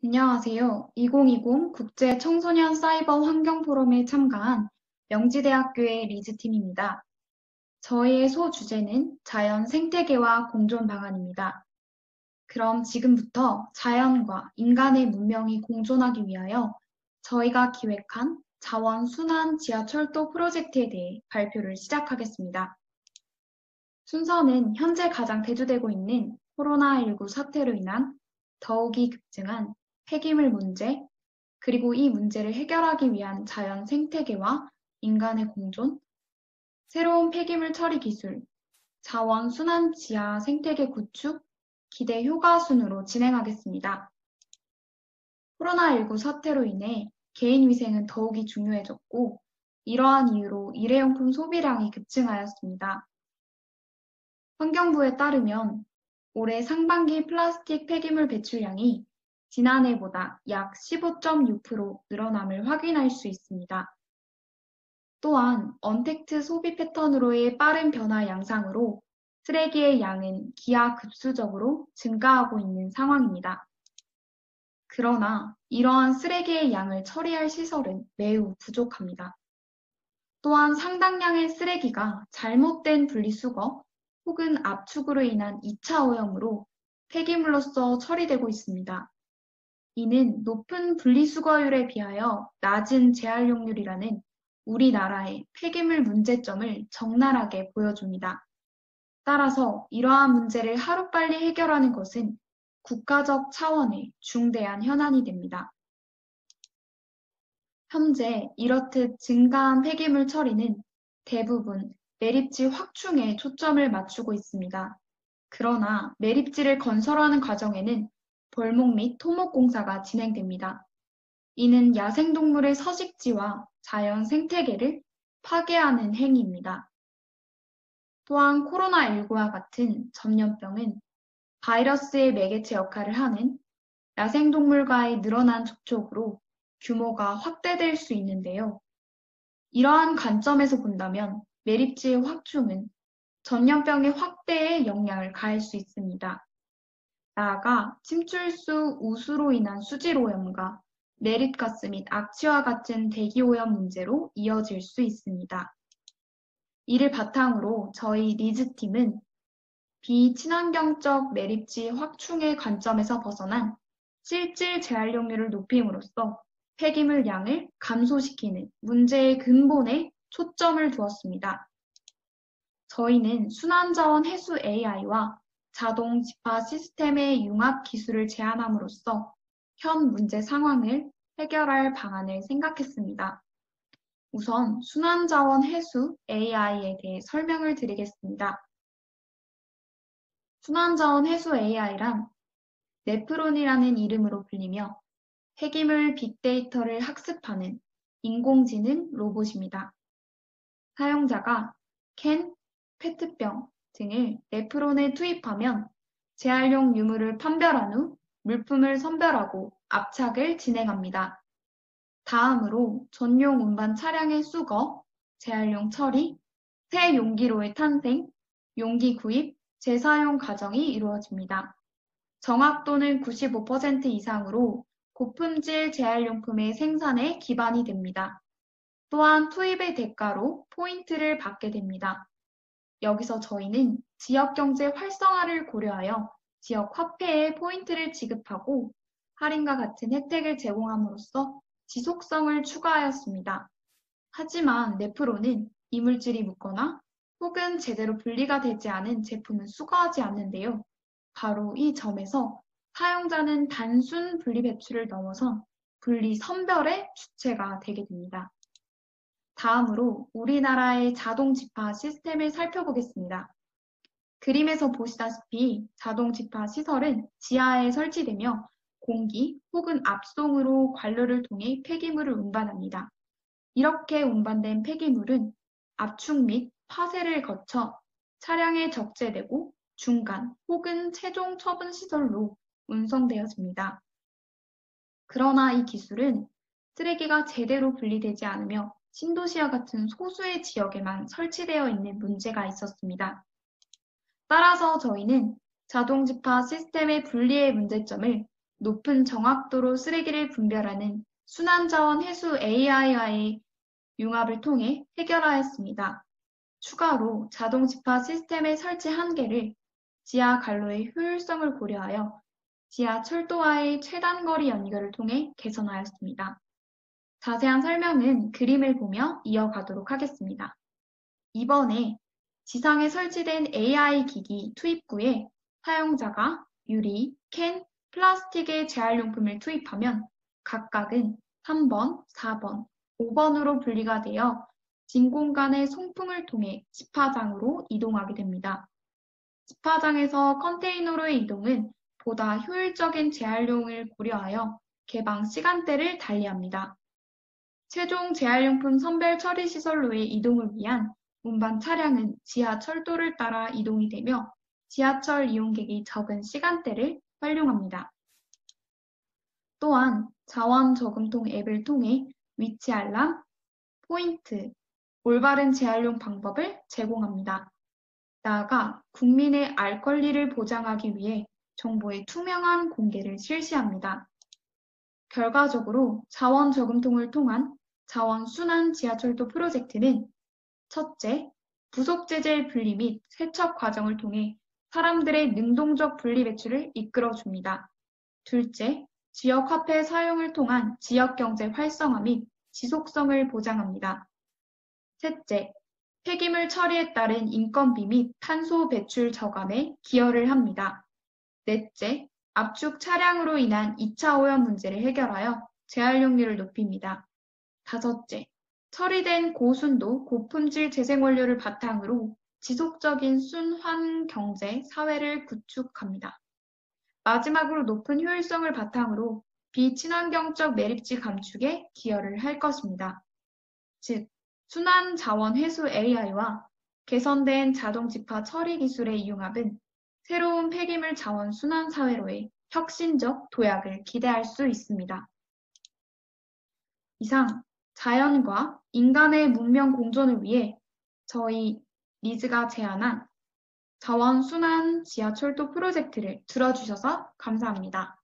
안녕하세요. 2020 국제 청소년 사이버 환경 포럼에 참가한 명지대학교의 리즈팀입니다. 저희의 소주제는 자연 생태계와 공존 방안입니다. 그럼 지금부터 자연과 인간의 문명이 공존하기 위하여 저희가 기획한 자원 순환 지하철도 프로젝트에 대해 발표를 시작하겠습니다. 순서는 현재 가장 대두되고 있는 코로나19 사태로 인한 더욱이 급증한 폐기물 문제, 그리고 이 문제를 해결하기 위한 자연 생태계와 인간의 공존, 새로운 폐기물 처리 기술, 자원 순환 지하 생태계 구축, 기대 효과 순으로 진행하겠습니다. 코로나19 사태로 인해 개인 위생은 더욱이 중요해졌고, 이러한 이유로 일회용품 소비량이 급증하였습니다. 환경부에 따르면 올해 상반기 플라스틱 폐기물 배출량이 지난해보다 약 15.6% 늘어남을 확인할 수 있습니다. 또한 언택트 소비 패턴으로의 빠른 변화 양상으로 쓰레기의 양은 기하급수적으로 증가하고 있는 상황입니다. 그러나 이러한 쓰레기의 양을 처리할 시설은 매우 부족합니다. 또한 상당량의 쓰레기가 잘못된 분리수거 혹은 압축으로 인한 2차 오염으로 폐기물로서 처리되고 있습니다. 이는 높은 분리수거율에 비하여 낮은 재활용률이라는 우리나라의 폐기물 문제점을 적나라하게 보여줍니다. 따라서 이러한 문제를 하루빨리 해결하는 것은 국가적 차원의 중대한 현안이 됩니다. 현재 이렇듯 증가한 폐기물 처리는 대부분 매립지 확충에 초점을 맞추고 있습니다. 그러나 매립지를 건설하는 과정에는 벌목 및 토목 공사가 진행됩니다. 이는 야생동물의 서식지와 자연 생태계를 파괴하는 행위입니다. 또한 코로나19와 같은 전염병은 바이러스의 매개체 역할을 하는 야생동물과의 늘어난 접촉으로 규모가 확대될 수 있는데요. 이러한 관점에서 본다면 매립지의 확충은 전염병의 확대에 영향을 가할 수 있습니다. 나아가 침출수 우수로 인한 수질오염과 내릿가스 및 악취와 같은 대기오염 문제로 이어질 수 있습니다. 이를 바탕으로 저희 리즈팀은 비친환경적 매립지 확충의 관점에서 벗어난 실질 재활용률을 높임으로써 폐기물 양을 감소시키는 문제의 근본에 초점을 두었습니다. 저희는 순환자원 해수 AI와 자동 집화 시스템의 융합 기술을 제안함으로써 현 문제 상황을 해결할 방안을 생각했습니다. 우선 순환자원 해수 AI에 대해 설명을 드리겠습니다. 순환자원 해수 AI란 네프론이라는 이름으로 불리며 폐기물 빅데이터를 학습하는 인공지능 로봇입니다. 사용자가 캔, 페트병 등을 네프론에 투입하면 재활용 유물을 판별한 후 물품을 선별하고 압착을 진행합니다. 다음으로 전용 운반 차량의 수거, 재활용 처리, 새 용기로의 탄생, 용기 구입, 재사용 과정이 이루어집니다. 정확도는 95% 이상으로 고품질 재활용품의 생산에 기반이 됩니다. 또한 투입의 대가로 포인트를 받게 됩니다. 여기서 저희는 지역경제 활성화를 고려하여 지역 화폐에 포인트를 지급하고 할인과 같은 혜택을 제공함으로써 지속성을 추가하였습니다. 하지만 네프로는 이물질이 묻거나 혹은 제대로 분리가 되지 않은 제품은 수거하지 않는데요. 바로 이 점에서 사용자는 단순 분리 배출을 넘어선 분리 선별의 주체가 되게 됩니다. 다음으로 우리나라의 자동 집화 시스템을 살펴보겠습니다. 그림에서 보시다시피 자동 집화 시설은 지하에 설치되며 공기 혹은 압송으로 관로를 통해 폐기물을 운반합니다. 이렇게 운반된 폐기물은 압축 및 파쇄를 거쳐 차량에 적재되고 중간 혹은 최종 처분 시설로 운송되어집니다. 그러나 이 기술은 쓰레기가 제대로 분리되지 않으며 신도시와 같은 소수의 지역에만 설치되어 있는 문제가 있었습니다. 따라서 저희는 자동 집화 시스템의 분리의 문제점을 높은 정확도로 쓰레기를 분별하는 순환자원 해수 AI와의 융합을 통해 해결하였습니다. 추가로 자동 집화 시스템의 설치 한계를 지하 관로의 효율성을 고려하여 지하 철도와의 최단 거리 연결을 통해 개선하였습니다. 자세한 설명은 그림을 보며 이어가도록 하겠습니다. 이번에 지상에 설치된 AI 기기 투입구에 사용자가 유리, 캔, 플라스틱의 재활용품을 투입하면 각각은 3번, 4번, 5번으로 분리가 되어 진 공간의 송풍을 통해 집화장으로 이동하게 됩니다. 집화장에서 컨테이너로의 이동은 보다 효율적인 재활용을 고려하여 개방 시간대를 달리합니다. 최종 재활용품 선별 처리 시설로의 이동을 위한 운반 차량은 지하 철도를 따라 이동이 되며 지하철 이용객이 적은 시간대를 활용합니다. 또한 자원 저금통 앱을 통해 위치 알람, 포인트, 올바른 재활용 방법을 제공합니다. 나아가 국민의 알 권리를 보장하기 위해 정보의 투명한 공개를 실시합니다. 결과적으로 자원 저금통을 통한 자원 순환 지하철도 프로젝트는 첫째, 부속 재질 분리 및 세척 과정을 통해 사람들의 능동적 분리 배출을 이끌어줍니다. 둘째, 지역 화폐 사용을 통한 지역 경제 활성화 및 지속성을 보장합니다. 셋째, 폐기물 처리에 따른 인건비 및 탄소 배출 저감에 기여를 합니다. 넷째, 압축 차량으로 인한 2차 오염 문제를 해결하여 재활용률을 높입니다. 다섯째, 처리된 고순도, 고품질 재생원료를 바탕으로 지속적인 순환 경제 사회를 구축합니다. 마지막으로 높은 효율성을 바탕으로 비친환경적 매립지 감축에 기여를 할 것입니다. 즉, 순환 자원 회수 AI와 개선된 자동 집화 처리 기술의 융합은 새로운 폐기물 자원 순환 사회로의 혁신적 도약을 기대할 수 있습니다. 이상 자연과 인간의 문명 공존을 위해 저희 리즈가 제안한 자원 순환 지하철도 프로젝트를 들어주셔서 감사합니다.